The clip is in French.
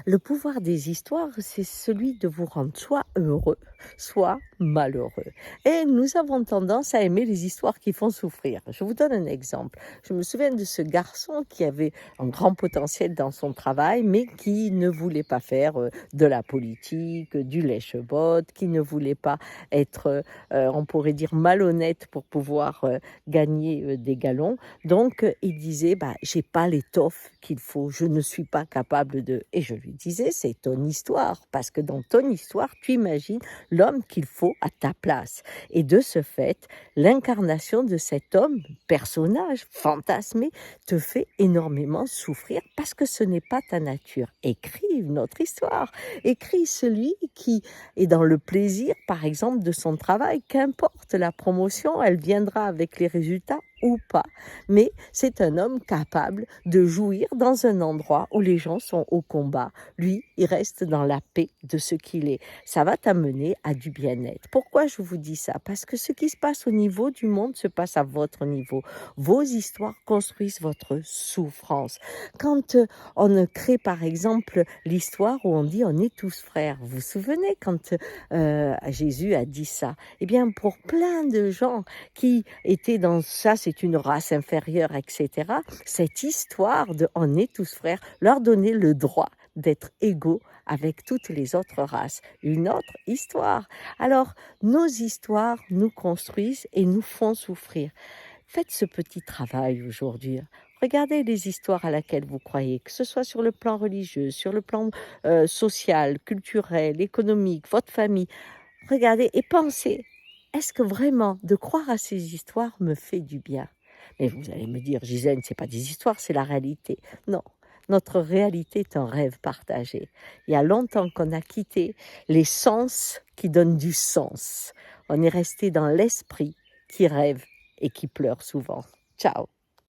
Le pouvoir des histoires, c'est celui de vous rendre soit heureux, soit malheureux. Et nous avons tendance à aimer les histoires qui font souffrir. Je vous donne un exemple. Je me souviens de ce garçon qui avait un grand potentiel dans son travail, mais qui ne voulait pas faire de la politique, du lèche-botte, qui ne voulait pas être, on pourrait dire, malhonnête pour pouvoir gagner des galons. Donc, il disait, bah, j'ai pas l'étoffe qu'il faut, je ne suis pas capable de. Et je lui disais, c'est ton histoire, parce que dans ton histoire, tu imagines l'homme qu'il faut à ta place. Et de ce fait, l'incarnation de cet homme, personnage fantasmé, te fait énormément souffrir parce que ce n'est pas ta nature. Écris notre histoire. Écris celui qui est dans le plaisir, par exemple, de son travail. Qu'importe la promotion, elle viendra avec les résultats ou pas. Mais c'est un homme capable de jouir dans un endroit où les gens sont au combat. Lui, il reste dans la paix de ce qu'il est. Ça va t'amener à du bien-être. Pourquoi je vous dis ça? Parce que ce qui se passe au niveau du monde se passe à votre niveau. Vos histoires construisent votre souffrance. Quand on crée par exemple l'histoire où on dit on est tous frères, vous vous souvenez quand Jésus a dit ça? Eh bien, pour plein de gens qui étaient dans ça, c'est une race inférieure, etc., cette histoire de on est tous frères leur donnait le droit d'être égaux avec toutes les autres races. Une autre histoire. Alors, nos histoires nous construisent et nous font souffrir. Faites ce petit travail aujourd'hui. Regardez les histoires à laquelle vous croyez, que ce soit sur le plan religieux, sur le plan social, culturel, économique, votre famille. Regardez et pensez, est-ce que vraiment de croire à ces histoires me fait du bien? Mais vous allez me dire, Gisèle, c'est pas des histoires, c'est la réalité. Non, notre réalité est un rêve partagé. Il y a longtemps qu'on a quitté les sens qui donnent du sens. On est resté dans l'esprit qui rêve et qui pleure souvent. Ciao.